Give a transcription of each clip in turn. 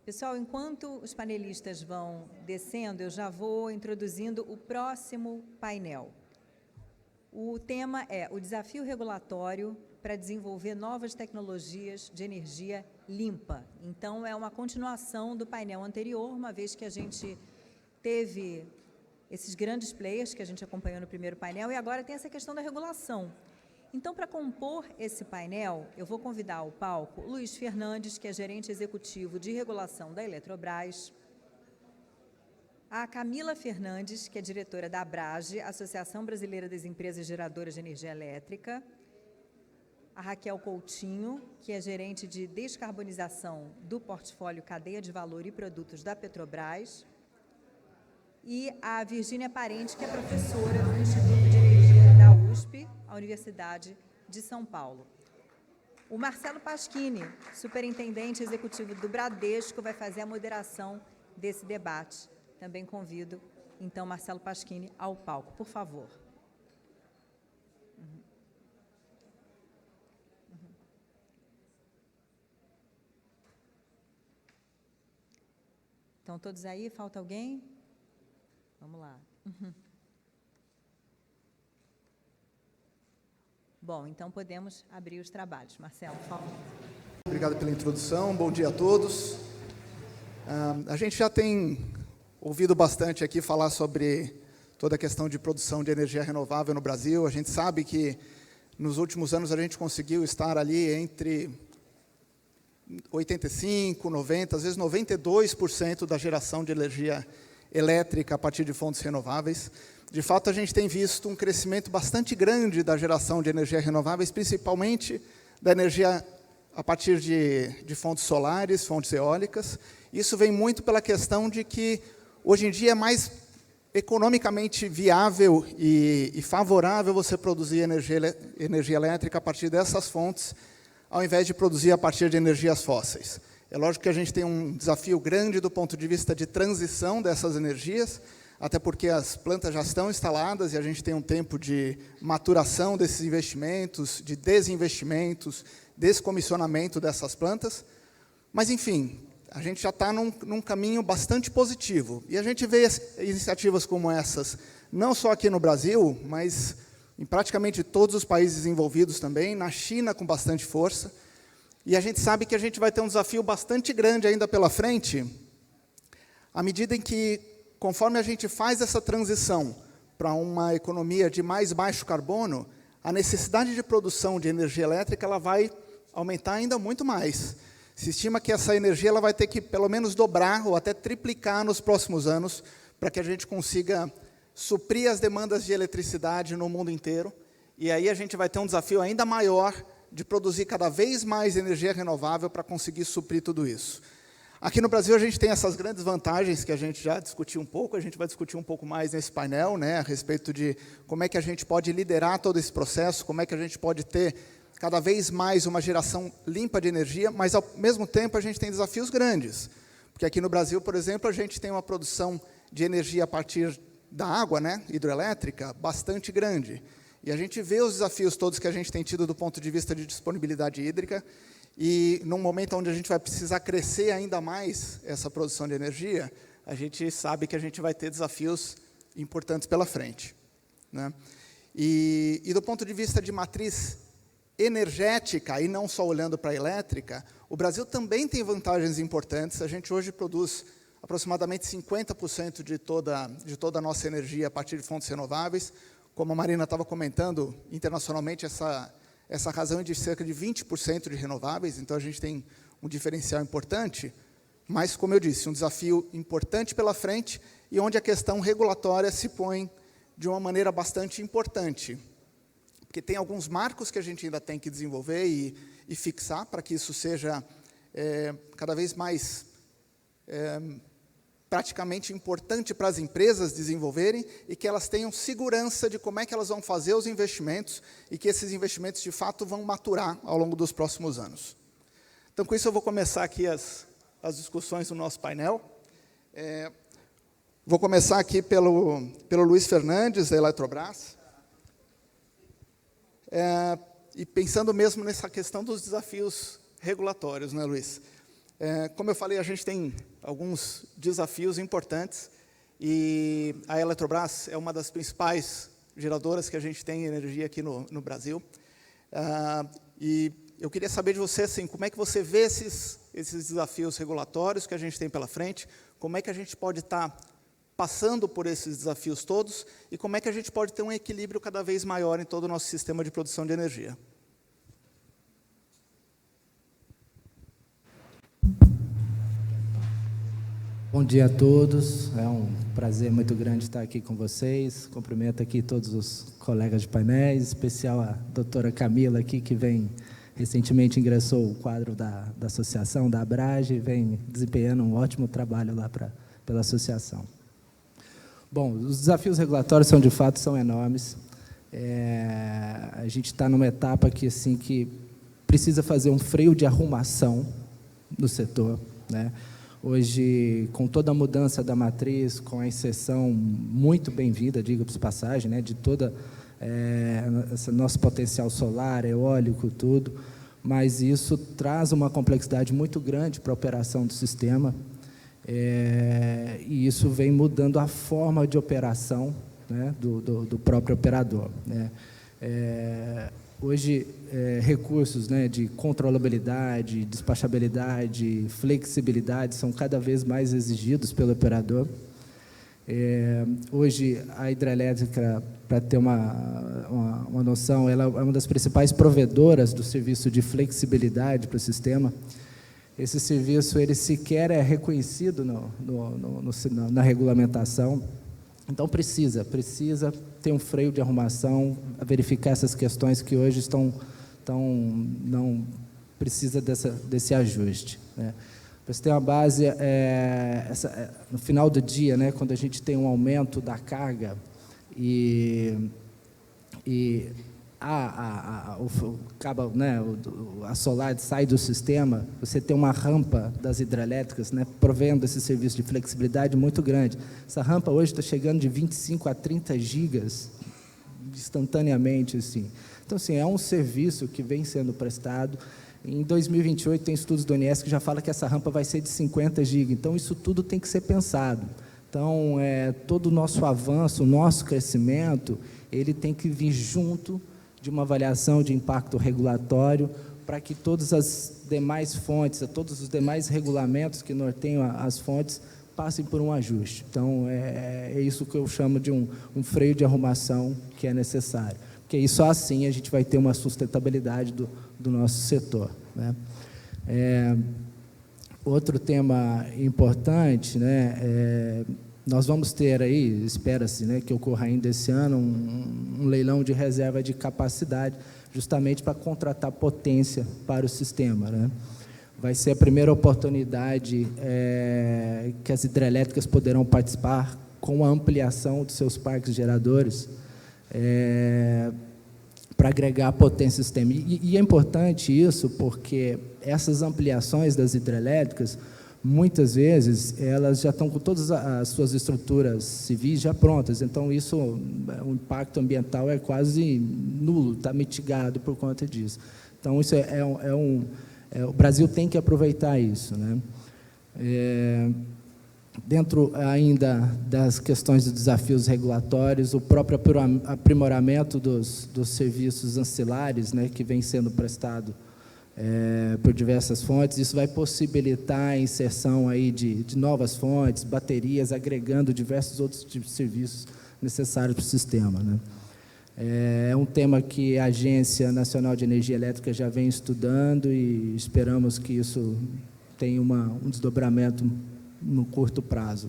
Pessoal, enquanto os panelistas vão descendo, eu já vou introduzindo o próximo painel. O tema é o desafio regulatório para desenvolver novas tecnologias de energia limpa. Então, é uma continuação do painel anterior, uma vez que a gente teve esses grandes players que a gente acompanhou no primeiro painel, e agora tem essa questão da regulação. Então, para compor esse painel, eu vou convidar ao palco o Luiz Fernandes, que é gerente executivo de regulação da Eletrobras, a Camila Fernandes, que é diretora da ABRAGE, Associação Brasileira das Empresas Geradoras de Energia Elétrica, a Raquel Coutinho, que é gerente de descarbonização do portfólio Cadeia de Valor e Produtos da Petrobras, e a Virgínia Parente, que é professora do Instituto de Energia da USP, a Universidade de São Paulo. O Marcelo Pasquini, superintendente executivo do Bradesco, vai fazer a moderação desse debate. Também convido, então, Marcelo Pasquini ao palco, por favor. Estão todos aí? Falta alguém? Vamos lá. Bom, então podemos abrir os trabalhos. Marcelo, por favor. Obrigado pela introdução, bom dia a todos. A gente já tem ouvido bastante aqui falar sobre toda a questão de produção de energia renovável no Brasil. A gente sabe que nos últimos anos a gente conseguiu estar ali entre 85%, 90%, às vezes 92% da geração de energia elétrica a partir de fontes renováveis. De fato, a gente tem visto um crescimento bastante grande da geração de energia renováveis, principalmente da energia a partir de fontes solares, fontes eólicas. Isso vem muito pela questão de que, hoje em dia, é mais economicamente viável e favorável você produzir energia elétrica a partir dessas fontes, ao invés de produzir a partir de energias fósseis. É lógico que a gente tem um desafio grande do ponto de vista de transição dessas energias, até porque as plantas já estão instaladas e a gente tem um tempo de maturação desses investimentos, de desinvestimentos, descomissionamento dessas plantas. Mas, enfim, a gente já está num caminho bastante positivo. E a gente vê iniciativas como essas, não só aqui no Brasil, mas em praticamente todos os países desenvolvidos também, na China com bastante força. E a gente sabe que a gente vai ter um desafio bastante grande ainda pela frente, à medida em que, conforme a gente faz essa transição para uma economia de mais baixo carbono, a necessidade de produção de energia elétrica ela vai aumentar ainda muito mais. Se estima que essa energia ela vai ter que, pelo menos, dobrar ou até triplicar nos próximos anos, para que a gente consiga suprir as demandas de eletricidade no mundo inteiro. E aí a gente vai ter um desafio ainda maior de produzir cada vez mais energia renovável para conseguir suprir tudo isso. Aqui no Brasil, a gente tem essas grandes vantagens que a gente já discutiu um pouco, a gente vai discutir um pouco mais nesse painel, né, a respeito de como é que a gente pode liderar todo esse processo, como é que a gente pode ter cada vez mais uma geração limpa de energia, mas, ao mesmo tempo, a gente tem desafios grandes. Porque aqui no Brasil, por exemplo, a gente tem uma produção de energia a partir da água, né, hidroelétrica, bastante grande. E a gente vê os desafios todos que a gente tem tido do ponto de vista de disponibilidade hídrica, e num momento onde a gente vai precisar crescer ainda mais essa produção de energia, a gente sabe que a gente vai ter desafios importantes pela frente, né? E do ponto de vista de matriz energética, e não só olhando para a elétrica, o Brasil também tem vantagens importantes. A gente hoje produz aproximadamente 50% de toda a nossa energia a partir de fontes renováveis. Como a Marina estava comentando, internacionalmente, essa razão é de cerca de 20% de renováveis, então a gente tem um diferencial importante, mas, como eu disse, um desafio importante pela frente e onde a questão regulatória se põe de uma maneira bastante importante, porque tem alguns marcos que a gente ainda tem que desenvolver e fixar para que isso seja cada vez mais praticamente importante para as empresas desenvolverem e que elas tenham segurança de como é que elas vão fazer os investimentos e que esses investimentos, de fato, vão maturar ao longo dos próximos anos. Então, com isso, eu vou começar aqui as discussões do nosso painel. Vou começar aqui pelo Luiz Fernandes, da Eletrobras. E pensando mesmo nessa questão dos desafios regulatórios, né, Luiz? Como eu falei, a gente tem alguns desafios importantes e a Eletrobras é uma das principais geradoras que a gente tem energia aqui no Brasil. E eu queria saber de você, assim, como é que você vê esses desafios regulatórios que a gente tem pela frente, como é que a gente pode estar passando por esses desafios todos e como é que a gente pode ter um equilíbrio cada vez maior em todo o nosso sistema de produção de energia. Bom dia a todos, é um prazer muito grande estar aqui com vocês. Cumprimento aqui todos os colegas de painéis, em especial a doutora Camila aqui, que recentemente ingressou o quadro da associação, da Abrage, e vem desempenhando um ótimo trabalho lá pela associação. Bom, os desafios regulatórios de fato são enormes. A gente está numa etapa que precisa fazer um freio de arrumação no setor, né? Hoje, com toda a mudança da matriz, com a inserção muito bem-vinda, diga-se de passagem, né, de todo esse nosso potencial solar, eólico, tudo, mas isso traz uma complexidade muito grande para a operação do sistema, e isso vem mudando a forma de operação, né, do próprio operador, né. Hoje, recursos, né, de controlabilidade, despachabilidade, flexibilidade são cada vez mais exigidos pelo operador. Hoje, a hidrelétrica, para ter uma noção, ela é uma das principais provedoras do serviço de flexibilidade para o sistema. Esse serviço ele sequer é reconhecido na regulamentação. Então, precisa ter um freio de arrumação, verificar essas questões que hoje não precisa desse ajuste, né? Para você ter uma base, no final do dia, né, quando a gente tem um aumento da carga a solar sai do sistema, você tem uma rampa das hidrelétricas, né, provendo esse serviço de flexibilidade muito grande. Essa rampa hoje está chegando de 25 a 30 gigas instantaneamente, assim. Então, assim, é um serviço que vem sendo prestado. Em 2028, tem estudos do ONS que já fala que essa rampa vai ser de 50 gigas. Então, isso tudo tem que ser pensado. Então, todo o nosso avanço, o nosso crescimento, ele tem que vir junto de uma avaliação de impacto regulatório para que todas as demais fontes, todos os demais regulamentos que norteiam as fontes passem por um ajuste. Então, é isso que eu chamo de um freio de arrumação que é necessário, porque só assim a gente vai ter uma sustentabilidade do nosso setor, né? Outro tema importante, né, nós vamos ter aí, espera-se, né, que ocorra ainda esse ano, um leilão de reserva de capacidade, justamente para contratar potência para o sistema, né? Vai ser a primeira oportunidade que as hidrelétricas poderão participar com a ampliação dos seus parques geradores, para agregar potência ao sistema. E é importante isso porque essas ampliações das hidrelétricas, muitas vezes, elas já estão com todas as suas estruturas civis já prontas, então isso, o impacto ambiental é quase nulo, está mitigado por conta disso. Então, isso o Brasil tem que aproveitar isso, né? Dentro ainda das questões dos desafios regulatórios, o próprio aprimoramento dos serviços ancilares, né, que vem sendo prestado por diversas fontes, isso vai possibilitar a inserção aí de novas fontes, baterias, agregando diversos outros tipos de serviços necessários para o sistema, né? É um tema que a Agência Nacional de Energia Elétrica já vem estudando e esperamos que isso tenha um desdobramento no curto prazo.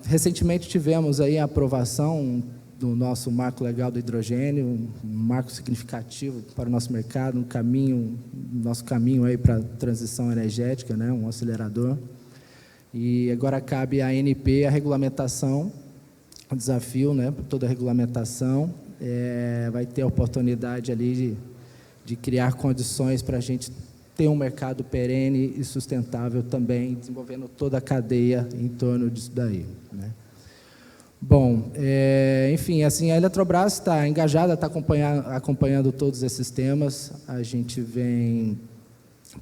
Recentemente tivemos aí a aprovação do nosso marco legal do hidrogênio, um marco significativo para o nosso mercado, nosso caminho aí para a transição energética, né, um acelerador. E agora cabe à ANP a regulamentação, o desafio, né, para toda a regulamentação, vai ter a oportunidade ali de criar condições para a gente ter um mercado perene e sustentável também, desenvolvendo toda a cadeia em torno disso daí, né? Bom, enfim, assim, a Eletrobras está engajada, está acompanhando todos esses temas. A gente vem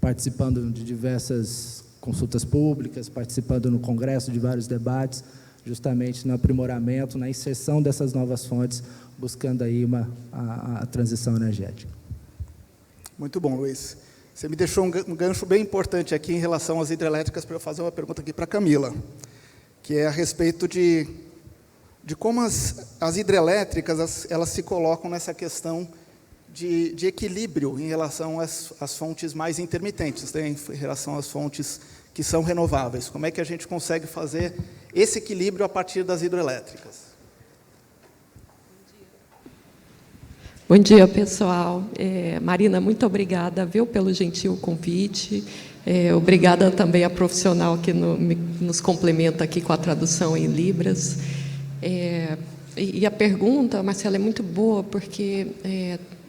participando de diversas consultas públicas, participando no Congresso de vários debates, justamente no aprimoramento, na inserção dessas novas fontes, buscando aí a transição energética. Muito bom, Luiz. Você me deixou um gancho bem importante aqui em relação às hidrelétricas para eu fazer uma pergunta aqui para a Camila, que é a respeito de como as hidrelétricas elas se colocam nessa questão de equilíbrio em relação às fontes mais intermitentes, né, em relação às fontes que são renováveis. Como é que a gente consegue fazer esse equilíbrio a partir das hidrelétricas? Bom dia, pessoal. Marina, muito obrigada, viu, pelo gentil convite. Obrigada também à profissional que nos complementa aqui com a tradução em Libras. E a pergunta, Marcela, é muito boa, porque,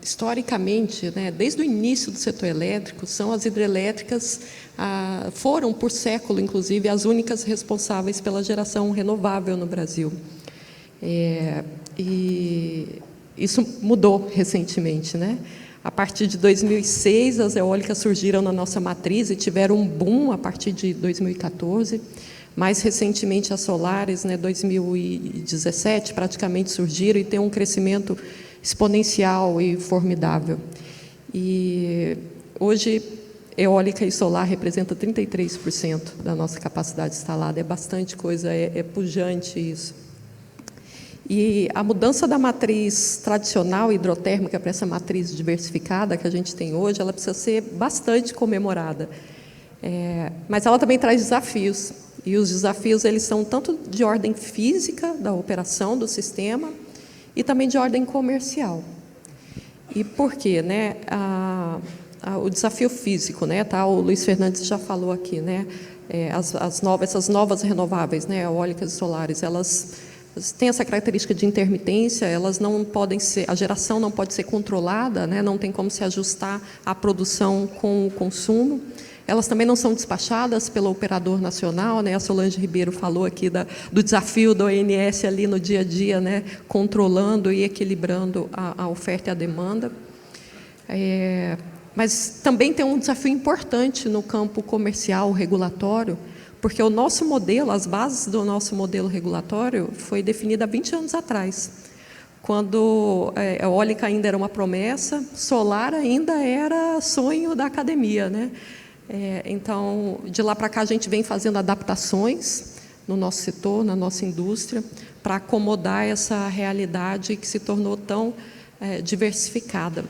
historicamente, né, desde o início do setor elétrico, são as hidrelétricas, foram, por século, inclusive, as únicas responsáveis pela geração renovável no Brasil. E isso mudou recentemente, né? A partir de 2006, as eólicas surgiram na nossa matriz e tiveram um boom a partir de 2014. Mais recentemente, as solares, né, 2017, praticamente surgiram e tem um crescimento exponencial e formidável. E hoje, eólica e solar representa 33% da nossa capacidade instalada. É bastante coisa, é pujante isso. E a mudança da matriz tradicional hidrotérmica para essa matriz diversificada que a gente tem hoje, ela precisa ser bastante comemorada. Mas ela também traz desafios. E os desafios eles são tanto de ordem física da operação do sistema e também de ordem comercial. E por quê, né? O desafio físico, né? Tá? O Luiz Fernandes já falou aqui, né? Essas novas renováveis, né? Eólicas e solares, elas têm essa característica de intermitência, elas não podem ser, a geração não pode ser controlada, né? Não tem como se ajustar a produção com o consumo. Elas também não são despachadas pelo operador nacional, né? A Solange Ribeiro falou aqui do desafio do ONS ali no dia a dia, né? Controlando e equilibrando a oferta e a demanda. Mas também tem um desafio importante no campo comercial, regulatório, porque o nosso modelo, as bases do nosso modelo regulatório foi definida há 20 anos atrás, quando a eólica ainda era uma promessa, solar ainda era sonho da academia, né? Então, de lá para cá, a gente vem fazendo adaptações no nosso setor, na nossa indústria, para acomodar essa realidade que se tornou tão diversificada.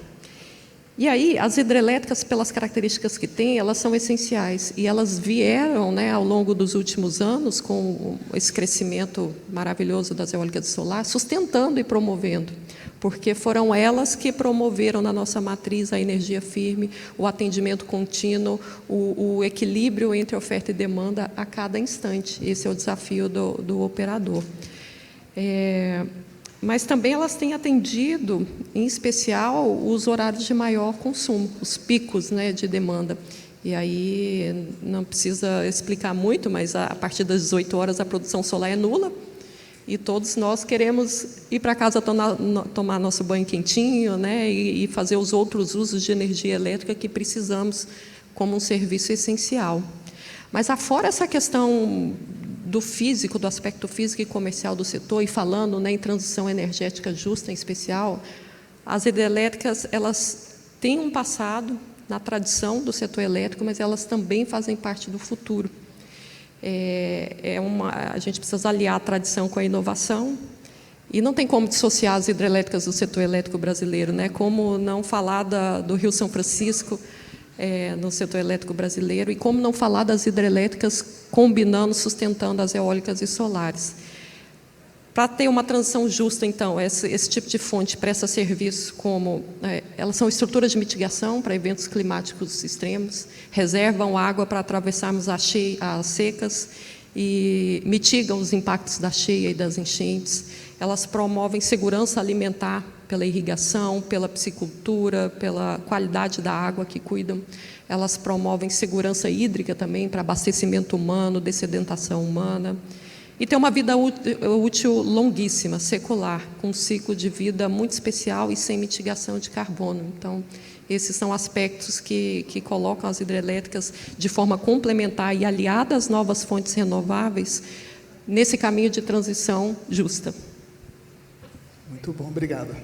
E aí, as hidrelétricas, pelas características que têm, elas são essenciais. E elas vieram, né, ao longo dos últimos anos, com esse crescimento maravilhoso das eólicas e solar, sustentando e promovendo, porque foram elas que promoveram na nossa matriz a energia firme, o atendimento contínuo, o equilíbrio entre oferta e demanda a cada instante. Esse é o desafio do operador. Mas também elas têm atendido, em especial, os horários de maior consumo, os picos, né, de demanda. E aí, não precisa explicar muito, mas a partir das 18 horas a produção solar é nula, e todos nós queremos ir para casa tomar nosso banho quentinho, né, e fazer os outros usos de energia elétrica que precisamos como um serviço essencial. Mas, afora essa questão do físico, do aspecto físico e comercial do setor, e falando, né, em transição energética justa em especial, as hidrelétricas elas têm um passado na tradição do setor elétrico, mas elas também fazem parte do futuro. A gente precisa aliar a tradição com a inovação, e não tem como dissociar as hidrelétricas do setor elétrico brasileiro, né? Como não falar do Rio São Francisco no setor elétrico brasileiro, e como não falar das hidrelétricas combinando, sustentando as eólicas e solares. Para ter uma transição justa, então, esse tipo de fonte presta serviço como... elas são estruturas de mitigação para eventos climáticos extremos, reservam água para atravessarmos as secas e mitigam os impactos da cheia e das enchentes. Elas promovem segurança alimentar pela irrigação, pela piscicultura, pela qualidade da água que cuidam. Elas promovem segurança hídrica também para abastecimento humano, dessedentação humana. E tem uma vida útil longuíssima, secular, com um ciclo de vida muito especial e sem mitigação de carbono. Então, Esses são aspectos que colocam as hidrelétricas de forma complementar e aliada às novas fontes renováveis nesse caminho de transição justa. Muito bom, obrigado.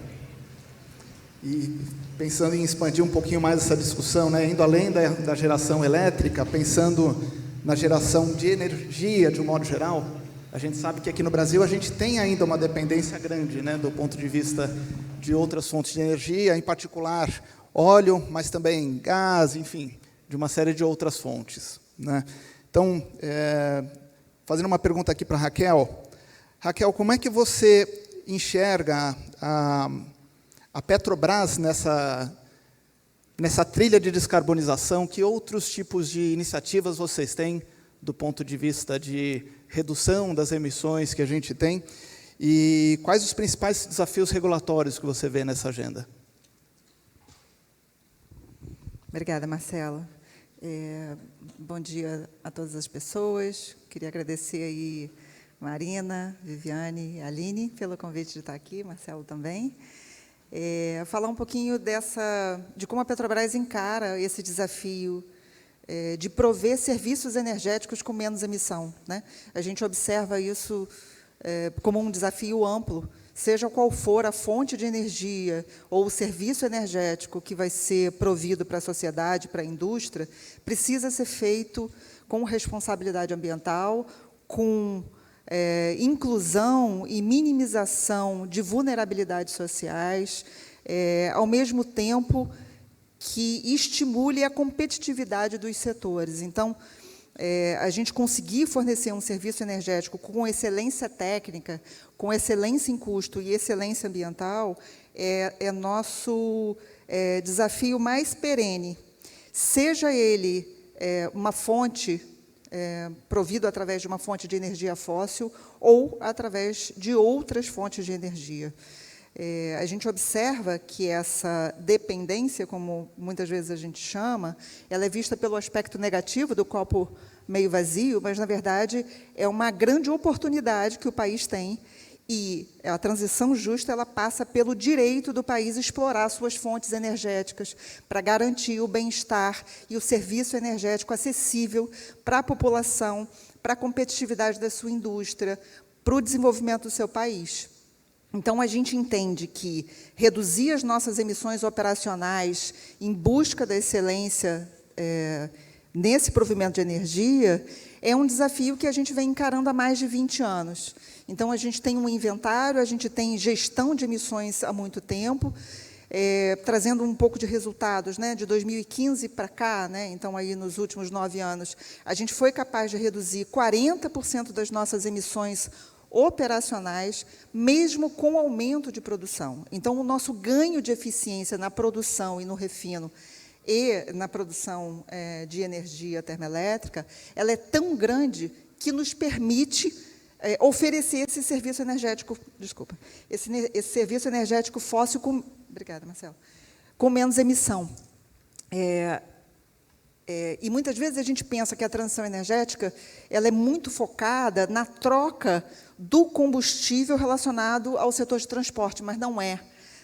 E pensando em expandir um pouquinho mais essa discussão, né, indo além da geração elétrica, pensando na geração de energia de um modo geral, a gente sabe que aqui no Brasil a gente tem ainda uma dependência grande, né, do ponto de vista de outras fontes de energia, em particular óleo, mas também gás, enfim, de uma série de outras fontes, né? Então, fazendo uma pergunta aqui para a Raquel. Raquel, como é que você enxerga a Petrobras nessa trilha de descarbonização? Que outros tipos de iniciativas vocês têm do ponto de vista de redução das emissões que a gente tem? E quais os principais desafios regulatórios que você vê nessa agenda? Obrigada, Marcelo. Bom dia a todas as pessoas. Queria agradecer aí Marina, Viviane e Aline pelo convite de estar aqui, Marcelo também. Falar um pouquinho de como a Petrobras encara esse desafio de prover serviços energéticos com menos emissão, né? A gente observa isso como um desafio amplo, seja qual for a fonte de energia ou o serviço energético que vai ser provido para a sociedade, para a indústria, precisa ser feito com responsabilidade ambiental, com inclusão e minimização de vulnerabilidades sociais, ao mesmo tempo que estimule a competitividade dos setores. Então, a gente conseguir fornecer um serviço energético com excelência técnica, com excelência em custo e excelência ambiental, é nosso desafio mais perene. Seja ele uma fonte provido através de uma fonte de energia fóssil ou através de outras fontes de energia. A gente observa que essa dependência, como muitas vezes a gente chama, ela é vista pelo aspecto negativo do copo meio vazio, mas, na verdade, é uma grande oportunidade que o país tem, e a transição justa ela passa pelo direito do país explorar suas fontes energéticas para garantir o bem-estar e o serviço energético acessível para a população, para a competitividade da sua indústria, para o desenvolvimento do seu país. Então, a gente entende que reduzir as nossas emissões operacionais em busca da excelência nesse provimento de energia é um desafio que a gente vem encarando há mais de 20 anos. Então, a gente tem um inventário, a gente tem gestão de emissões há muito tempo, trazendo um pouco de resultados, né, de 2015 para cá, né, então, aí, nos últimos 9 anos, a gente foi capaz de reduzir 40% das nossas emissões operacionais, mesmo com aumento de produção. Então, o nosso ganho de eficiência na produção e no refino e na produção de energia termoelétrica, ela é tão grande que nos permite oferecer esse serviço energético, esse serviço energético fóssil com, obrigada, Marcelo, com menos emissão. E muitas vezes a gente pensa que a transição energética ela é muito focada na troca do combustível relacionado ao setor de transporte, mas não é,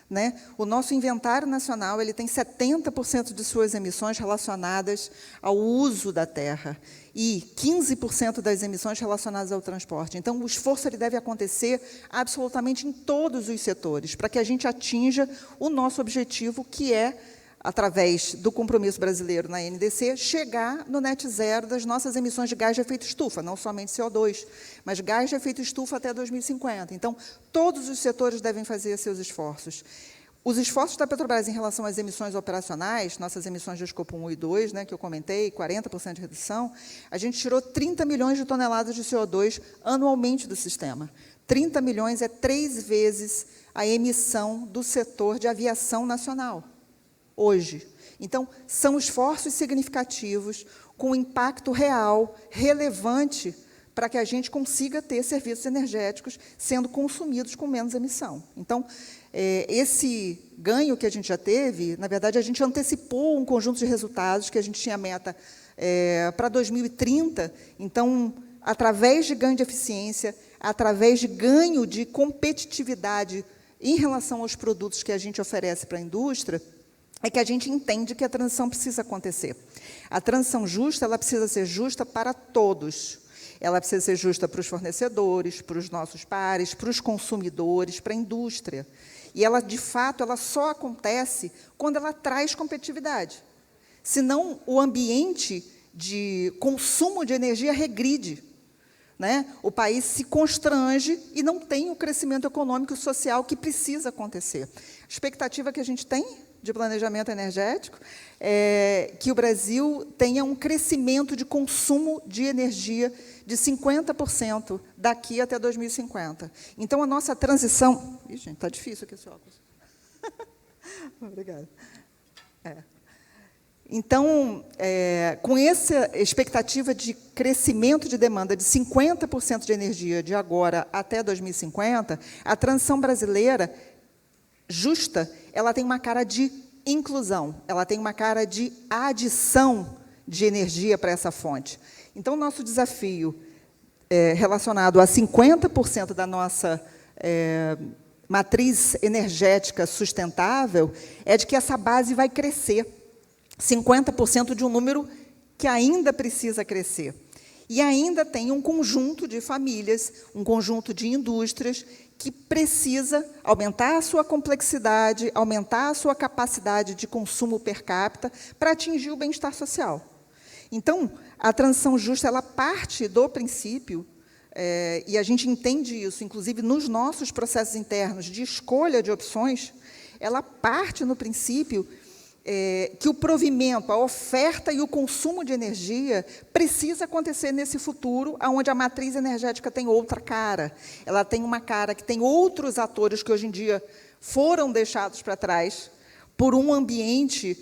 né? O nosso inventário nacional ele tem 70% de suas emissões relacionadas ao uso da terra e 15% das emissões relacionadas ao transporte. Então, o esforço ele deve acontecer absolutamente em todos os setores, para que a gente atinja o nosso objetivo, que é, através do compromisso brasileiro na NDC, chegar no net zero das nossas emissões de gás de efeito estufa, não somente CO2, mas gás de efeito estufa até 2050. Então, todos os setores devem fazer seus esforços. Os esforços da Petrobras em relação às emissões operacionais, nossas emissões de escopo 1 e 2, né, que eu comentei, 40% de redução, a gente tirou 30 milhões de toneladas de CO2 anualmente do sistema. 30 milhões é 3 vezes a emissão do setor de aviação nacional hoje. Então, são esforços significativos, com impacto real, relevante, para que a gente consiga ter serviços energéticos sendo consumidos com menos emissão. Então, esse ganho que a gente já teve, na verdade, a gente antecipou um conjunto de resultados que a gente tinha meta para 2030. Então, através de ganho de eficiência, através de ganho de competitividade em relação aos produtos que a gente oferece para a indústria, é que a gente entende que a transição precisa acontecer. A transição justa, ela precisa ser justa para todos. Ela precisa ser justa para os fornecedores, para os nossos pares, para os consumidores, para a indústria. E ela, de fato, ela só acontece quando ela traz competitividade. Senão, o ambiente de consumo de energia regride, né? O país se constrange e não tem o crescimento econômico e social que precisa acontecer. A expectativa que a gente tem de planejamento energético é que o Brasil tenha um crescimento de consumo de energia de 50% daqui até 2050. Então, a nossa transição... Ih, gente, está difícil aqui esse óculos. Obrigada. Então, com essa expectativa de crescimento de demanda de 50% de energia de agora até 2050, a transição brasileira justa, ela tem uma cara de inclusão, ela tem uma cara de adição de energia para essa fonte. Então, o nosso desafio relacionado a 50% da nossa matriz energética sustentável é de que essa base vai crescer. 50% de um número que ainda precisa crescer. E ainda tem um conjunto de famílias, um conjunto de indústrias que precisa aumentar a sua complexidade, aumentar a sua capacidade de consumo per capita para atingir o bem-estar social. Então, a transição justa, ela parte do princípio, e a gente entende isso, inclusive nos nossos processos internos de escolha de opções, ela parte no princípio que o provimento, a oferta e o consumo de energia precisa acontecer nesse futuro, onde a matriz energética tem outra cara. Ela tem uma cara que tem outros atores que, hoje em dia, foram deixados para trás por um ambiente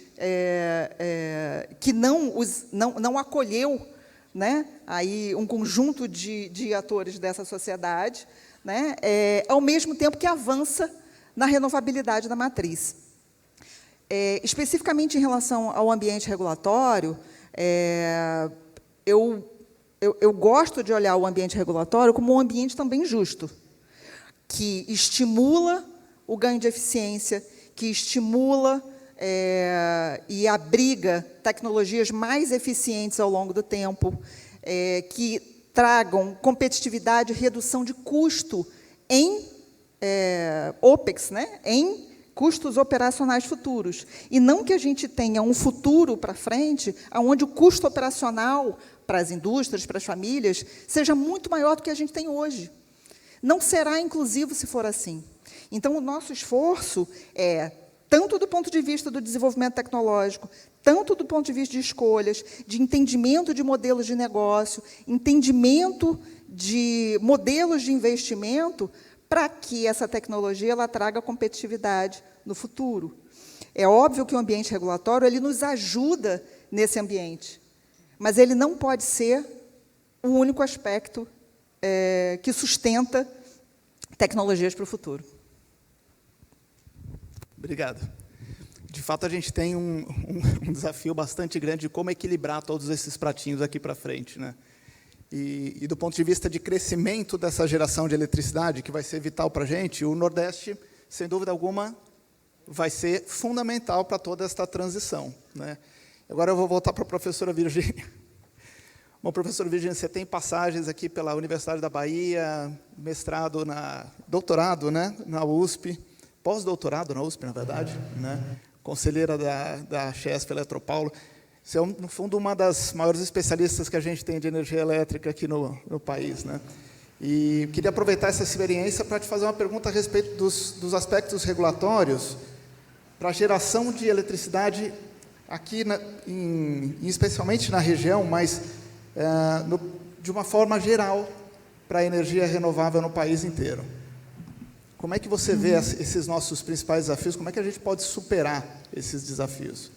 que não acolheu, né, aí um conjunto de atores dessa sociedade, né, ao mesmo tempo que avança na renovabilidade da matriz. Especificamente em relação ao ambiente regulatório, eu gosto de olhar o ambiente regulatório como um ambiente também justo, que estimula o ganho de eficiência, que estimula e abriga tecnologias mais eficientes ao longo do tempo, que tragam competitividade e redução de custo em OPEX, né, em custos operacionais futuros. E não que a gente tenha um futuro para frente, onde o custo operacional para as indústrias, para as famílias, seja muito maior do que a gente tem hoje. Não será inclusivo se for assim. Então, o nosso esforço tanto do ponto de vista do desenvolvimento tecnológico, tanto do ponto de vista de escolhas, de entendimento de modelos de negócio, entendimento de modelos de investimento, para que essa tecnologia ela traga competitividade no futuro. É óbvio que o ambiente regulatório ele nos ajuda nesse ambiente, mas ele não pode ser o único aspecto que sustenta tecnologias para o futuro. Obrigado. De fato, a gente tem um desafio bastante grande de como equilibrar todos esses pratinhos aqui para frente, né? E do ponto de vista de crescimento dessa geração de eletricidade, que vai ser vital para a gente, o Nordeste, sem dúvida alguma, vai ser fundamental para toda esta transição, né? Agora eu vou voltar para a professora Virgínia. Bom, professora Virgínia, você tem passagens aqui pela Universidade da Bahia, mestrado, doutorado, né, na USP, pós-doutorado na USP, na verdade, né? Conselheira da Chesf Eletropaulo. Você é, no fundo, uma das maiores especialistas que a gente tem de energia elétrica aqui no país, né? E queria aproveitar essa experiência para te fazer uma pergunta a respeito dos aspectos regulatórios para a geração de eletricidade aqui, especialmente na região, mas de uma forma geral para a energia renovável no país inteiro. Como é que você vê esses nossos principais desafios? Como é que a gente pode superar esses desafios?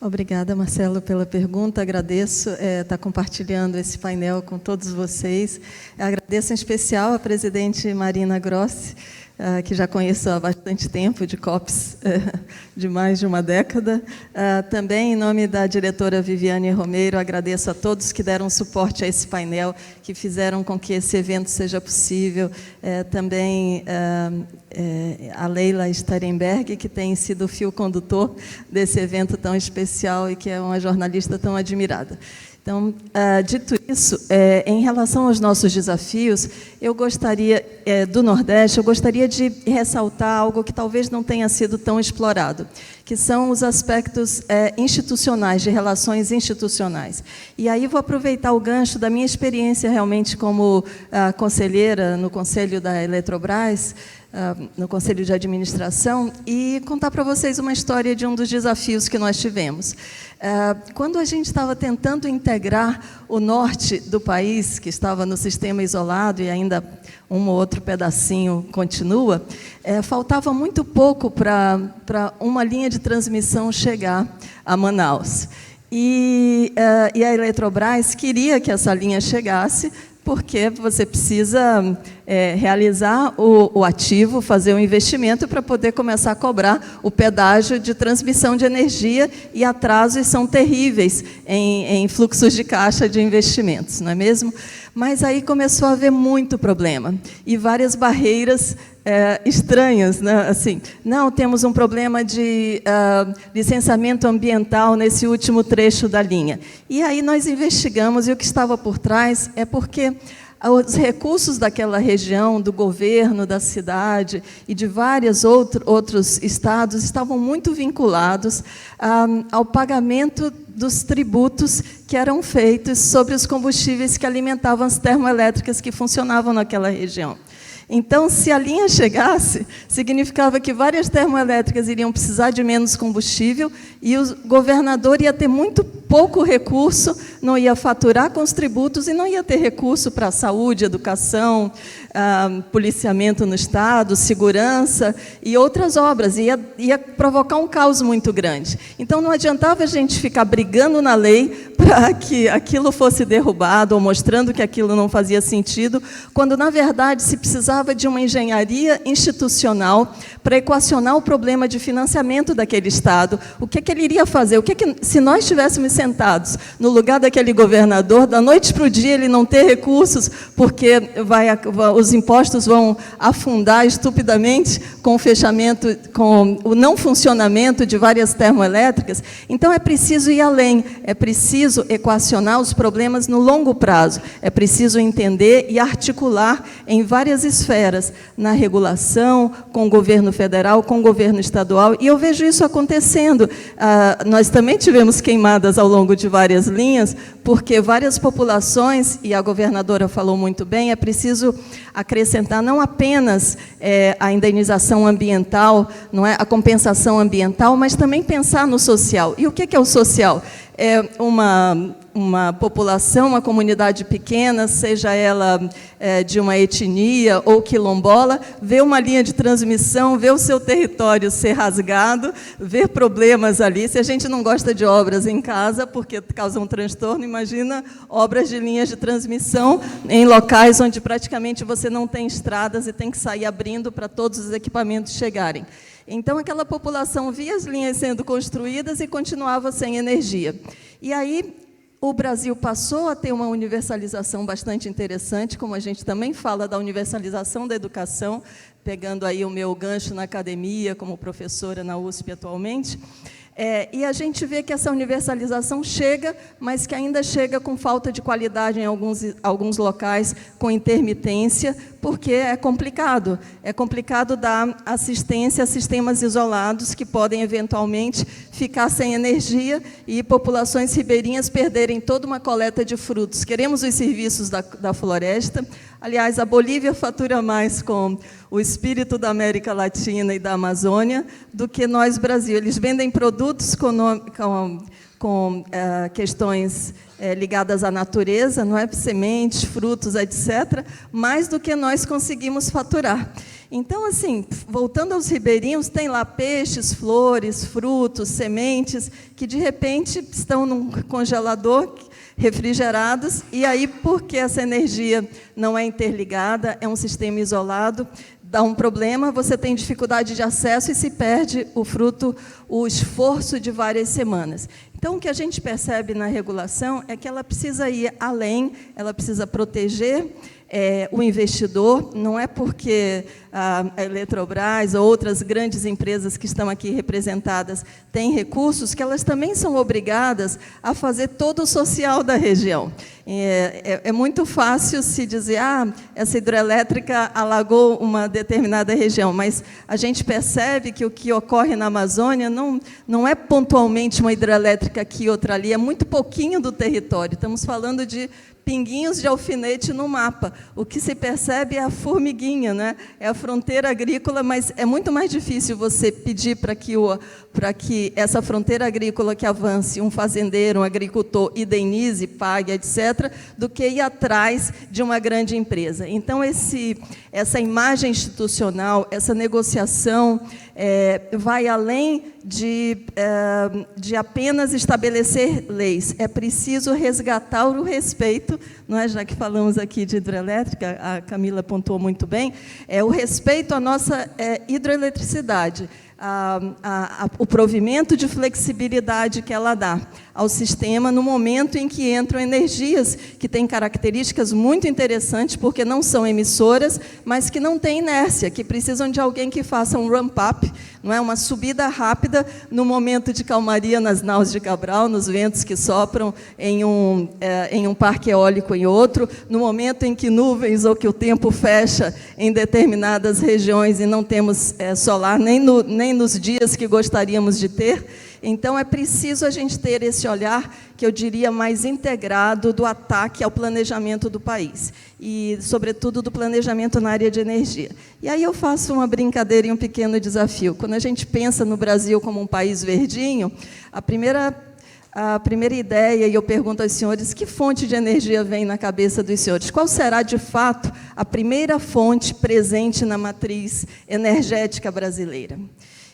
Obrigada, Marcelo, pela pergunta. Agradeço estar compartilhando esse painel com todos vocês. Agradeço em especial a presidente Marina Grossi que já conheço há bastante tempo, de COPs de mais de uma década. Também, em nome da diretora Viviane Romeiro, agradeço a todos que deram suporte a esse painel, que fizeram com que esse evento seja possível. Também a Leila Sterenberg, que tem sido o fio condutor desse evento tão especial e que é uma jornalista tão admirada. Então, dito isso, em relação aos nossos desafios, eu gostaria, do Nordeste, eu gostaria de ressaltar algo que talvez não tenha sido tão explorado, que são os aspectos institucionais, de relações institucionais. E aí vou aproveitar o gancho da minha experiência realmente como conselheira no Conselho da Eletrobras, no Conselho de Administração, e contar para vocês uma história de um dos desafios que nós tivemos. Quando a gente estava tentando integrar o norte do país, que estava no sistema isolado, e ainda um ou outro pedacinho continua, faltava muito pouco para uma linha de transmissão chegar a Manaus. E a Eletrobras queria que essa linha chegasse, porque você precisa realizar o ativo, fazer o investimento para poder começar a cobrar o pedágio de transmissão de energia, e atrasos são terríveis em fluxos de caixa de investimentos, não é mesmo? Mas aí começou a haver muito problema e várias barreiras estranhas, né? Assim, não, temos um problema de licenciamento ambiental nesse último trecho da linha. E aí nós investigamos, e o que estava por trás é porque os recursos daquela região, do governo, da cidade e de vários outros estados estavam muito vinculados ao pagamento dos tributos que eram feitos sobre os combustíveis que alimentavam as termoelétricas que funcionavam naquela região. Então, se a linha chegasse, significava que várias termoelétricas iriam precisar de menos combustível e o governador ia ter muito pouco recurso, não ia faturar com os tributos e não ia ter recurso para saúde, educação, policiamento no Estado, segurança e outras obras. Ia provocar um caos muito grande. Então, não adiantava a gente ficar brigando na lei para que aquilo fosse derrubado ou mostrando que aquilo não fazia sentido, quando, na verdade, se precisava de uma engenharia institucional para equacionar o problema de financiamento daquele Estado. O que ele iria fazer? Se nós estivéssemos sentados no lugar daquele governador, da noite para o dia ele não ter recursos, porque os impostos vão afundar estupidamente com o fechamento, com o não funcionamento de várias termoelétricas. Então, é preciso ir além, é preciso equacionar os problemas no longo prazo, é preciso entender e articular em várias esferas, na regulação, com o governo federal, com o governo estadual, e eu vejo isso acontecendo. Nós também tivemos queimadas ao longo de várias linhas, porque várias populações, e a governadora falou muito bem, é preciso acrescentar não apenas a indenização ambiental, não é, a compensação ambiental, mas também pensar no social. E o que é o social? É uma população, uma comunidade pequena, seja ela de uma etnia ou quilombola, vê uma linha de transmissão, vê o seu território ser rasgado, ver problemas ali. Se a gente não gosta de obras em casa, porque causam transtorno, imagina obras de linhas de transmissão em locais onde praticamente você não tem estradas e tem que sair abrindo para todos os equipamentos chegarem. Então, aquela população via as linhas sendo construídas e continuava sem energia. E aí, o Brasil passou a ter uma universalização bastante interessante, como a gente também fala da universalização da educação, pegando aí o meu gancho na academia, como professora na USP atualmente. E a gente vê que essa universalização chega, mas que ainda chega com falta de qualidade em alguns locais, com intermitência, porque é complicado. É complicado dar assistência a sistemas isolados que podem, eventualmente, ficar sem energia e populações ribeirinhas perderem toda uma coleta de frutos. Queremos os serviços da floresta. Aliás, a Bolívia fatura mais com o espírito da América Latina e da Amazônia do que nós, Brasil. Eles vendem produtos com questões ligadas à natureza, não é? Sementes, frutos, etc., mais do que nós conseguimos faturar. Então, assim, voltando aos ribeirinhos, tem lá peixes, flores, frutos, sementes, que, de repente, estão num congelador refrigerados, e aí, porque essa energia não é interligada, é um sistema isolado, dá um problema, você tem dificuldade de acesso e se perde o fruto, o esforço de várias semanas. Então, o que a gente percebe na regulação é que ela precisa ir além, ela precisa proteger o investidor. Não é porque a Eletrobras ou outras grandes empresas que estão aqui representadas têm recursos que elas também são obrigadas a fazer todo o social da região. É muito fácil se dizer, essa hidrelétrica alagou uma determinada região, mas a gente percebe que o que ocorre na Amazônia não é pontualmente uma hidrelétrica aqui e outra ali, é muito pouquinho do território. Estamos falando de pinguinhos de alfinete no mapa. O que se percebe é a formiguinha, né? É a fronteira agrícola, mas é muito mais difícil você pedir para que essa fronteira agrícola que avance, um fazendeiro, um agricultor, indenize, pague, etc., do que ir atrás de uma grande empresa. Então, essa imagem institucional, essa negociação, vai além de apenas estabelecer leis. É preciso resgatar o respeito, não é? Já que falamos aqui de hidrelétrica, a Camila pontuou muito bem, o respeito à nossa hidroeletricidade, o provimento de flexibilidade que ela dá ao sistema no momento em que entram energias que têm características muito interessantes, porque não são emissoras, mas que não têm inércia, que precisam de alguém que faça um ramp-up, não é? Uma subida rápida no momento de calmaria nas naus de Cabral, nos ventos que sopram em um parque eólico em outro, no momento em que nuvens ou que o tempo fecha em determinadas regiões e não temos solar nem nos dias que gostaríamos de ter. Então, é preciso a gente ter esse olhar, que eu diria, mais integrado do ataque ao planejamento do país, e, sobretudo, do planejamento na área de energia. E aí eu faço uma brincadeira e um pequeno desafio. Quando a gente pensa no Brasil como um país verdinho, a primeira ideia, e eu pergunto aos senhores, que fonte de energia vem na cabeça dos senhores? Qual será, de fato, a primeira fonte presente na matriz energética brasileira?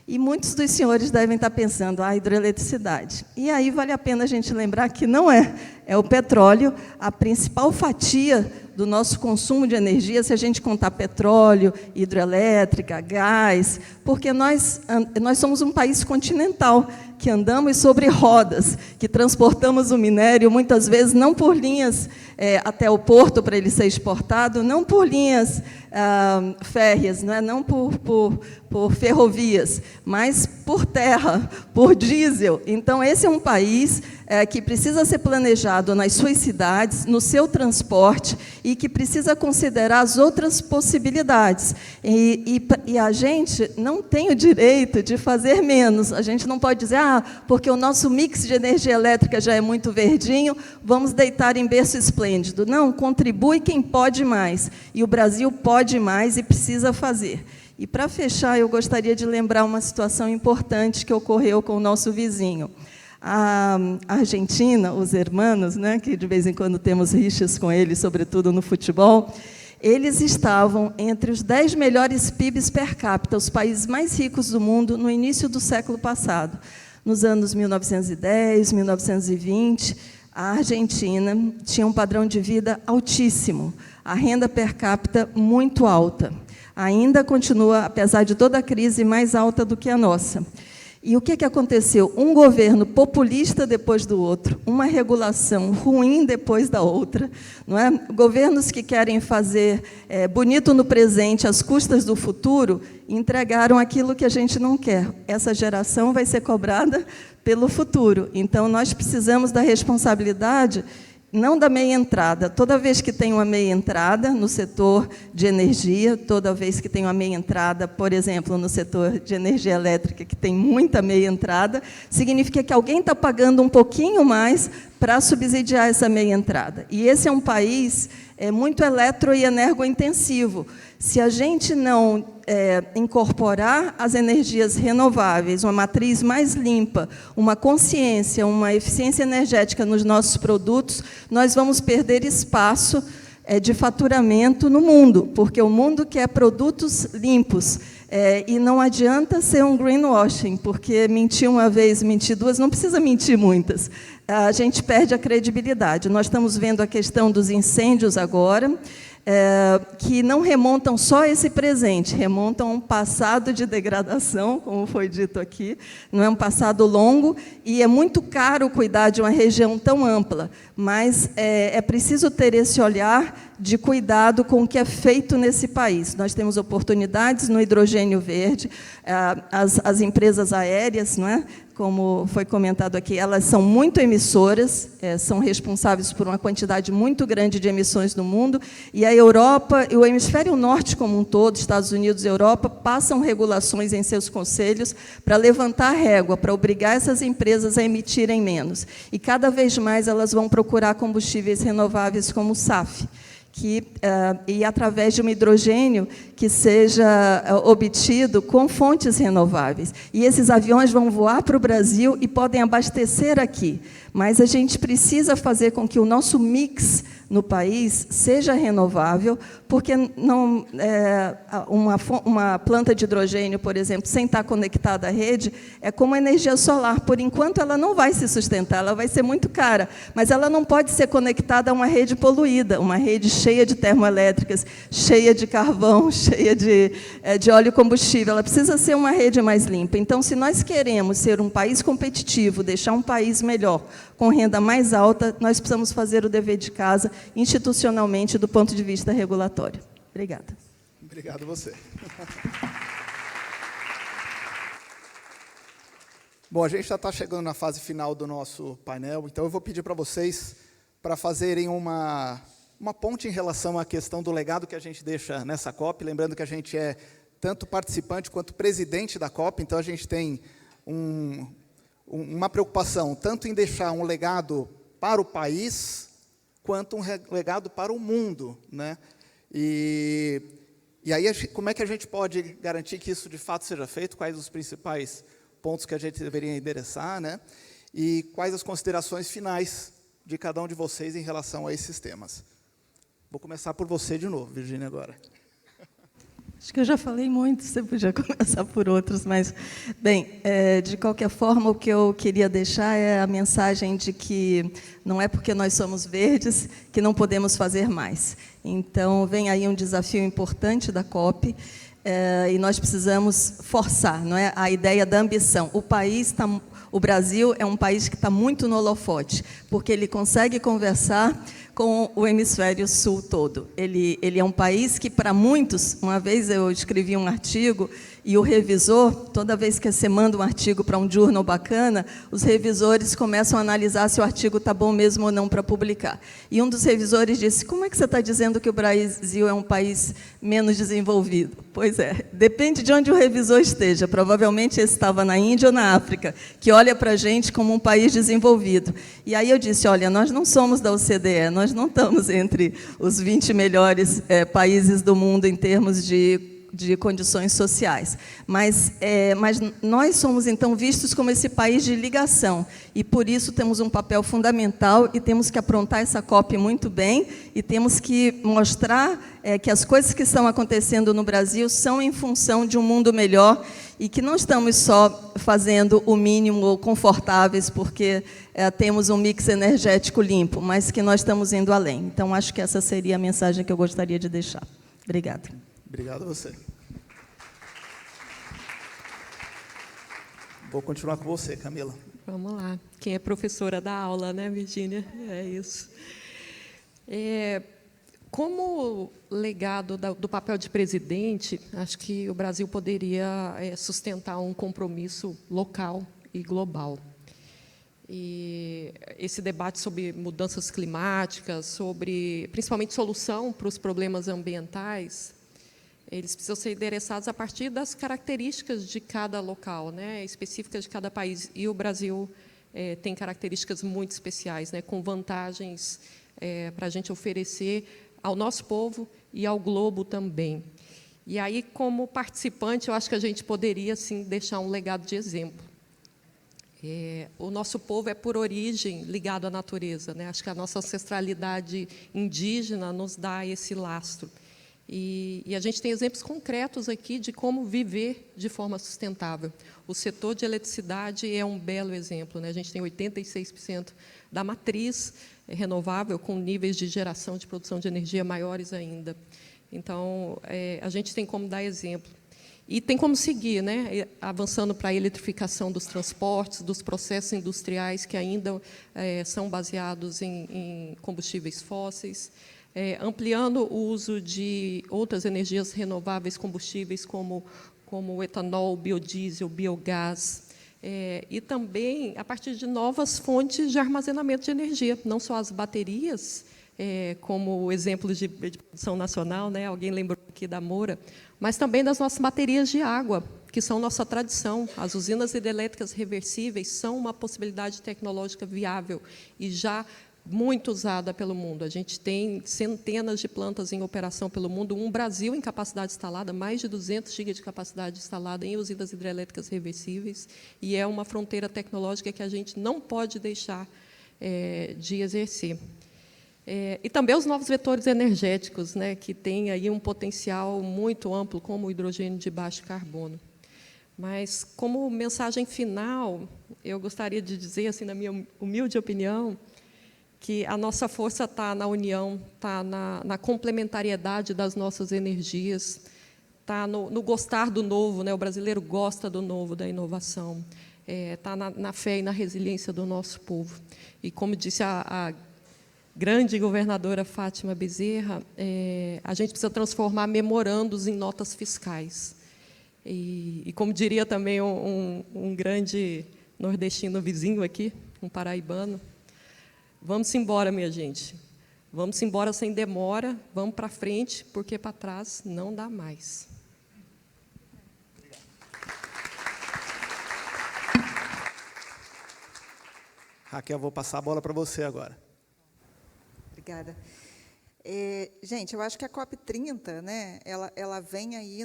E muitos dos senhores devem estar pensando, a hidroeletricidade. E aí vale a pena a gente lembrar que não é. É o petróleo, a principal fatia do nosso consumo de energia, se a gente contar petróleo, hidrelétrica, gás, porque nós somos um país continental, que andamos sobre rodas, que transportamos o minério, muitas vezes, não por linhas até o porto para ele ser exportado, não por linhas férreas, não por ferrovias, mas por terra, por diesel. Então, esse é um país que precisa ser planejado nas suas cidades, no seu transporte, e que precisa considerar as outras possibilidades. E a gente não tem o direito de fazer menos. A gente não pode dizer, porque o nosso mix de energia elétrica já é muito verdinho, vamos deitar em berço esplêndido. Não, contribui quem pode mais. E o Brasil pode mais e precisa fazer. E, para fechar, eu gostaria de lembrar uma situação importante que ocorreu com o nosso vizinho. A Argentina, os hermanos, que de vez em quando temos rixas com eles, sobretudo no futebol, eles estavam entre os 10 melhores PIBs per capita, os países mais ricos do mundo, no início do século passado. Nos anos 1910, 1920, a Argentina tinha um padrão de vida altíssimo, a renda per capita muito alta. Ainda continua, apesar de toda a crise, mais alta do que a nossa. E o que aconteceu? Um governo populista depois do outro, uma regulação ruim depois da outra, não é? Governos que querem fazer bonito no presente às custas do futuro, entregaram aquilo que a gente não quer. Essa geração vai ser cobrada pelo futuro. Então, nós precisamos da responsabilidade, não da meia entrada. Toda vez que tem uma meia entrada no setor de energia, toda vez que tem uma meia entrada, por exemplo, no setor de energia elétrica, que tem muita meia entrada, significa que alguém está pagando um pouquinho mais para subsidiar essa meia entrada. E esse é um país muito eletro e energointensivo. Se a gente não incorporar as energias renováveis, uma matriz mais limpa, uma consciência, uma eficiência energética nos nossos produtos, nós vamos perder espaço de faturamento no mundo, porque o mundo quer produtos limpos. E não adianta ser um greenwashing, porque mentir uma vez, mentir duas, não precisa mentir muitas. A gente perde a credibilidade. Nós estamos vendo a questão dos incêndios agora. que não remontam só a esse presente, remontam a um passado de degradação, como foi dito aqui, não é um passado longo, e é muito caro cuidar de uma região tão ampla, mas é preciso ter esse olhar de cuidado com o que é feito nesse país. Nós temos oportunidades no hidrogênio verde, as empresas aéreas, não é? Como foi comentado aqui, elas são muito emissoras, são responsáveis por uma quantidade muito grande de emissões no mundo, e a Europa, e o hemisfério norte como um todo, Estados Unidos e Europa, passam regulações em seus conselhos para levantar a régua, para obrigar essas empresas a emitirem menos. E, cada vez mais, elas vão procurar combustíveis renováveis como o SAF, e através de um hidrogênio que seja obtido com fontes renováveis. E esses aviões vão voar para o Brasil e podem abastecer aqui. Mas a gente precisa fazer com que o nosso mix no país seja renovável, porque não, uma planta de hidrogênio, por exemplo, sem estar conectada à rede, é como energia solar. Por enquanto, ela não vai se sustentar, ela vai ser muito cara, mas ela não pode ser conectada a uma rede poluída, uma rede cheia de termoelétricas, cheia de carvão, cheia de óleo combustível. Ela precisa ser uma rede mais limpa. Então, se nós queremos ser um país competitivo, deixar um país melhor, com renda mais alta, nós precisamos fazer o dever de casa institucionalmente do ponto de vista regulatório. Obrigada. Obrigado a você. Bom, a gente já está chegando na fase final do nosso painel, então eu vou pedir para vocês para fazerem uma ponte em relação à questão do legado que a gente deixa nessa COP, lembrando que a gente é tanto participante quanto presidente da COP, então a gente tem uma preocupação tanto em deixar um legado para o país, quanto um legado para o mundo, né? E aí, como é que a gente pode garantir que isso, de fato, seja feito? Quais os principais pontos que a gente deveria endereçar, né? E quais as considerações finais de cada um de vocês em relação a esses temas? Vou começar por você de novo, Virgínia, agora. Acho que eu já falei muito, você podia começar por outros, mas, bem, de qualquer forma, o que eu queria deixar é a mensagem de que não é porque nós somos verdes que não podemos fazer mais. Então, vem aí um desafio importante da COP, e nós precisamos forçar, não é, a ideia da ambição. O Brasil é um país que está muito no holofote, porque ele consegue conversar com o hemisfério sul todo. Ele é um país que, para muitos, uma vez eu escrevi um artigo, e o revisor, toda vez que você manda um artigo para um journal bacana, os revisores começam a analisar se o artigo está bom mesmo ou não para publicar. E um dos revisores disse, como é que você está dizendo que o Brasil é um país menos desenvolvido? Pois é, depende de onde o revisor esteja. Provavelmente esse estava na Índia ou na África, que olha para a gente como um país desenvolvido. E aí eu disse, olha, nós não somos da OCDE, nós não estamos entre os 20 melhores países do mundo em termos de condições sociais. Mas nós somos, então, vistos como esse país de ligação, e, por isso, temos um papel fundamental e temos que aprontar essa COP muito bem e temos que mostrar que as coisas que estão acontecendo no Brasil são em função de um mundo melhor e que não estamos só fazendo o mínimo ou confortáveis porque temos um mix energético limpo, mas que nós estamos indo além. Então, acho que essa seria a mensagem que eu gostaria de deixar. Obrigada. Obrigado a você. Vou continuar com você, Camila. Vamos lá. Quem é professora da aula, né, Virgínia? É isso. Como legado do papel de presidente, acho que o Brasil poderia sustentar um compromisso local e global. E esse debate sobre mudanças climáticas, sobre, principalmente, solução para os problemas ambientais, eles precisam ser endereçados a partir das características de cada local, né, específicas de cada país. E o Brasil tem características muito especiais, né, com vantagens para a gente oferecer ao nosso povo e ao globo também. E aí, como participante, eu acho que a gente poderia, sim, deixar um legado de exemplo. O nosso povo é, por origem, ligado à natureza, né? Acho que a nossa ancestralidade indígena nos dá esse lastro. E a gente tem exemplos concretos aqui de como viver de forma sustentável. O setor de eletricidade é um belo exemplo, né? A gente tem 86% da matriz renovável, com níveis de geração de produção de energia maiores ainda. Então, a gente tem como dar exemplo. E tem como seguir, né? Avançando para a eletrificação dos transportes, dos processos industriais que ainda são baseados em combustíveis fósseis, ampliando o uso de outras energias renováveis, combustíveis como o etanol, biodiesel, biogás, e também a partir de novas fontes de armazenamento de energia, não só as baterias, como exemplos de produção nacional, né? Alguém lembrou aqui da Moura, mas também das nossas baterias de água, que são nossa tradição. As usinas hidrelétricas reversíveis são uma possibilidade tecnológica viável e já muito usada pelo mundo. A gente tem centenas de plantas em operação pelo mundo, um Brasil em capacidade instalada, mais de 200 gigas de capacidade instalada em usinas hidrelétricas reversíveis, e é uma fronteira tecnológica que a gente não pode deixar de exercer. E também os novos vetores energéticos, né, que têm aí um potencial muito amplo, como o hidrogênio de baixo carbono. Mas, como mensagem final, eu gostaria de dizer, assim, na minha humilde opinião, que a nossa força está na união, está na complementariedade das nossas energias, está no gostar do novo, né? O brasileiro gosta do novo, da inovação, está na fé e na resiliência do nosso povo. E, como disse a grande governadora Fátima Bezerra, a gente precisa transformar memorandos em notas fiscais. E como diria também um grande nordestino vizinho aqui, um paraibano, vamos embora, minha gente. Vamos embora sem demora, vamos para frente, porque para trás não dá mais. Raquel, vou passar a bola para você agora. Obrigada. Gente, eu acho que a COP30, né, ela vem aí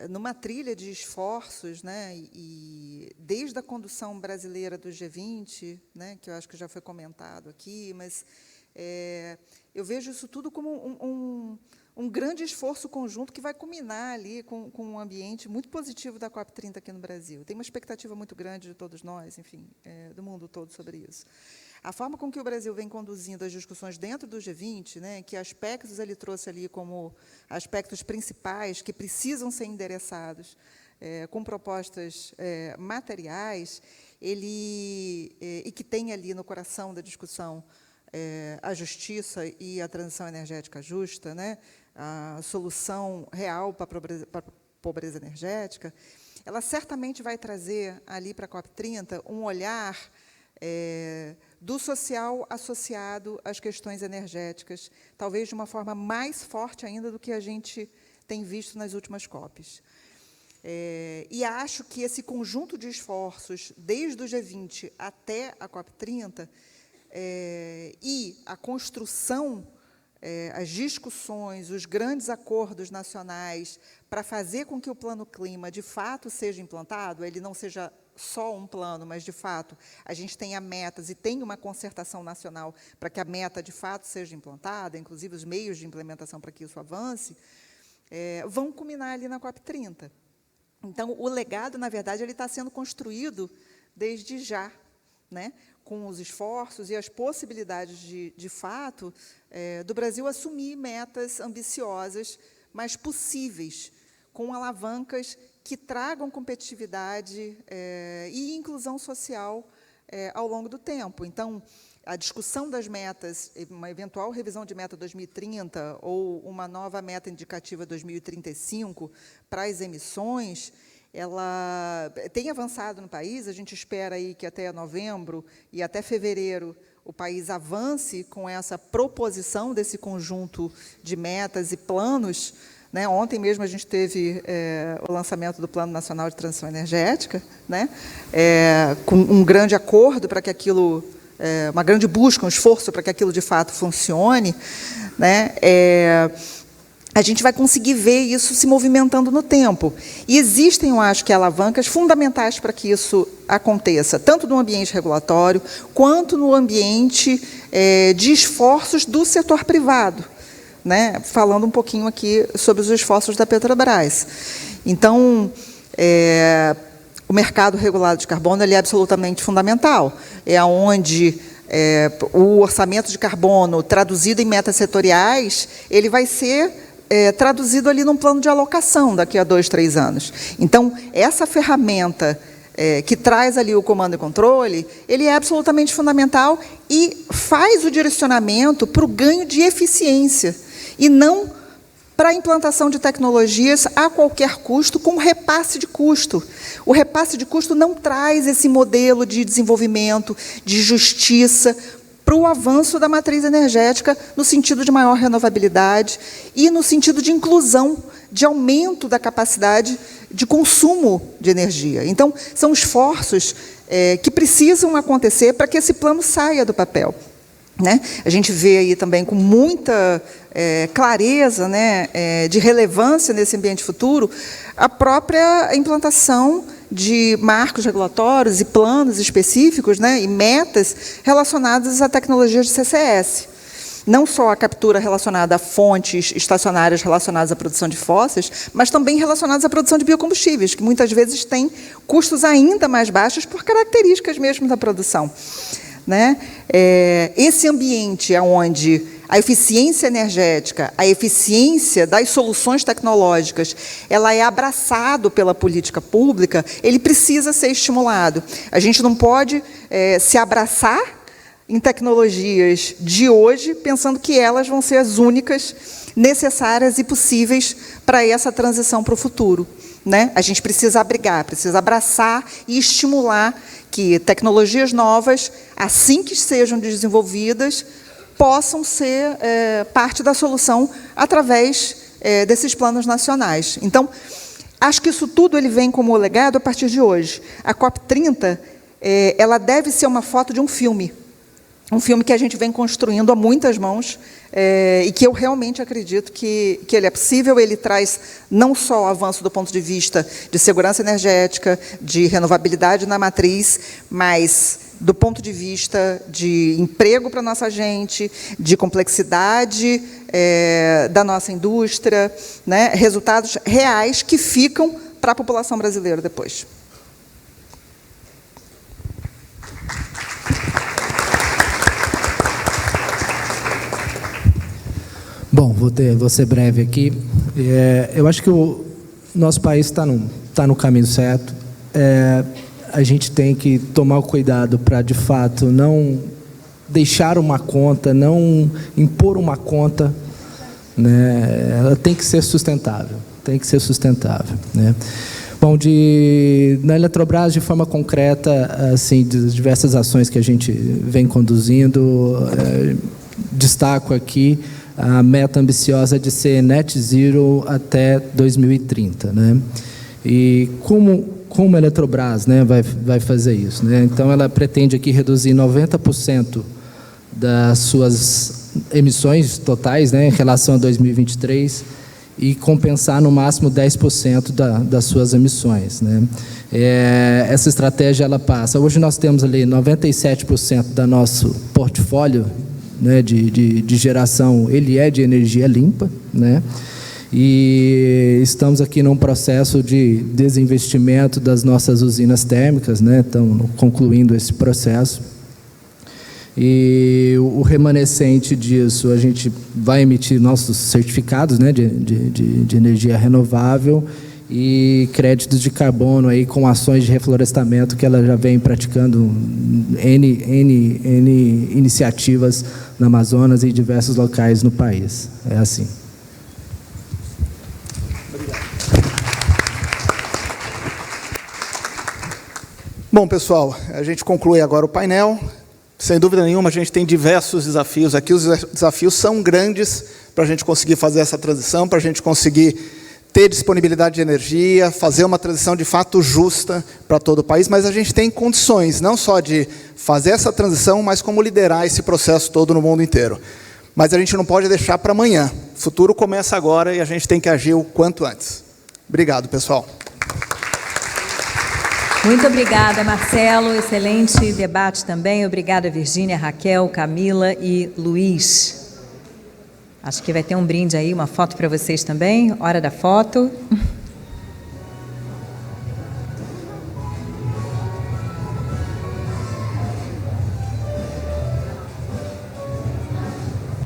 numa trilha de esforços, né, e desde a condução brasileira do G20, né, que eu acho que já foi comentado aqui, mas eu vejo isso tudo como um grande esforço conjunto que vai culminar ali com um ambiente muito positivo da COP30 aqui no Brasil. Tem uma expectativa muito grande de todos nós, enfim, do mundo todo sobre isso. A forma com que o Brasil vem conduzindo as discussões dentro do G20, né, que aspectos ele trouxe ali como aspectos principais que precisam ser endereçados com propostas materiais, e que tem ali no coração da discussão a justiça e a transição energética justa, né, a solução real para a pobreza energética, ela certamente vai trazer ali para a COP30 um olhar do social associado às questões energéticas, talvez de uma forma mais forte ainda do que a gente tem visto nas últimas COPs. E acho que esse conjunto de esforços, desde o G20 até a COP30, e a construção, as discussões, os grandes acordos nacionais para fazer com que o Plano Clima, de fato, seja implantado, ele não seja só um plano, mas, de fato, a gente tenha metas e tenha uma concertação nacional para que a meta, de fato, seja implantada, inclusive os meios de implementação para que isso avance, vão culminar ali na COP30. Então, o legado, na verdade, ele está sendo construído desde já, né, com os esforços e as possibilidades, de fato, do Brasil assumir metas ambiciosas, mas possíveis, com alavancas que tragam competitividade e inclusão social ao longo do tempo. Então, a discussão das metas, uma eventual revisão de meta 2030 ou uma nova meta indicativa 2035 para as emissões, ela tem avançado no país. A gente espera aí que até novembro e até fevereiro o país avance com essa proposição desse conjunto de metas e planos, né? Ontem mesmo a gente teve o lançamento do Plano Nacional de Transição Energética, né? Com um grande acordo para que aquilo, uma grande busca, um esforço para que aquilo de fato funcione, né? A gente vai conseguir ver isso se movimentando no tempo. E existem, eu acho, que alavancas fundamentais para que isso aconteça, tanto no ambiente regulatório, quanto no ambiente de esforços do setor privado, né, falando um pouquinho aqui sobre os esforços da Petrobras. Então, o mercado regulado de carbono ele é absolutamente fundamental. É onde o orçamento de carbono, traduzido em metas setoriais, ele vai ser traduzido ali num plano de alocação daqui a 2, 3 anos. Então, essa ferramenta que traz ali o comando e controle, ele é absolutamente fundamental e faz o direcionamento para o ganho de eficiência, e não para a implantação de tecnologias a qualquer custo, com repasse de custo. O repasse de custo não traz esse modelo de desenvolvimento, de justiça, para o avanço da matriz energética, no sentido de maior renovabilidade e no sentido de inclusão, de aumento da capacidade de consumo de energia. Então, são esforços que precisam acontecer para que esse plano saia do papel, né? A gente vê aí também com muita clareza, né, de relevância nesse ambiente futuro, a própria implantação de marcos regulatórios e planos específicos, né, e metas relacionadas à tecnologia de CCS. Não só a captura relacionada a fontes estacionárias relacionadas à produção de fósseis, mas também relacionadas à produção de biocombustíveis, que muitas vezes têm custos ainda mais baixos por características mesmo da produção, né? Esse ambiente onde a eficiência energética, a eficiência das soluções tecnológicas, ela é abraçado pela política pública, ele precisa ser estimulado. A gente não pode se abraçar em tecnologias de hoje, pensando que elas vão ser as únicas necessárias e possíveis para essa transição para o futuro, né? A gente precisa abrigar, precisa abraçar e estimular que tecnologias novas, assim que sejam desenvolvidas, possam ser parte da solução através desses planos nacionais. Então, acho que isso tudo ele vem como legado a partir de hoje. A COP30 ela deve ser uma foto de um filme que a gente vem construindo a muitas mãos, e que eu realmente acredito que ele é possível. Ele traz não só o avanço do ponto de vista de segurança energética, de renovabilidade na matriz, mas do ponto de vista de emprego para a nossa gente, de complexidade da nossa indústria, né, resultados reais que ficam para a população brasileira depois. Bom, vou ser breve aqui. Eu acho que o nosso país está no caminho certo. A gente tem que tomar o cuidado para, de fato, não deixar uma conta, não impor uma conta, né? Ela tem que ser sustentável, né? Bom, na Eletrobras, de forma concreta, assim, das diversas ações que a gente vem conduzindo, destaco aqui a meta ambiciosa de ser net zero até 2030, né? E como a Eletrobras, né, vai fazer isso, né? Então, ela pretende aqui reduzir 90% das suas emissões totais, né, em relação a 2023, e compensar no máximo 10% das suas emissões, né? Essa estratégia ela passa. Hoje nós temos ali 97% do nosso portfólio, né, de geração, ele é de energia limpa, né? E estamos aqui num processo de desinvestimento das nossas usinas térmicas, né? Estamos concluindo esse processo. E o remanescente disso, a gente vai emitir nossos certificados, né, de energia renovável e créditos de carbono aí com ações de reflorestamento que ela já vem praticando N iniciativas no Amazonas e em diversos locais no país. É assim. Bom, pessoal, a gente conclui agora o painel. Sem dúvida nenhuma, a gente tem diversos desafios aqui. Os desafios são grandes para a gente conseguir fazer essa transição, para a gente conseguir ter disponibilidade de energia, fazer uma transição de fato justa para todo o país, mas a gente tem condições, não só de fazer essa transição, mas como liderar esse processo todo no mundo inteiro. Mas a gente não pode deixar para amanhã. O futuro começa agora e a gente tem que agir o quanto antes. Obrigado, pessoal. Muito obrigada, Marcelo. Excelente debate também. Obrigada, Virgínia, Raquel, Camila e Luiz. Acho que vai ter um brinde aí, uma foto para vocês também. Hora da foto.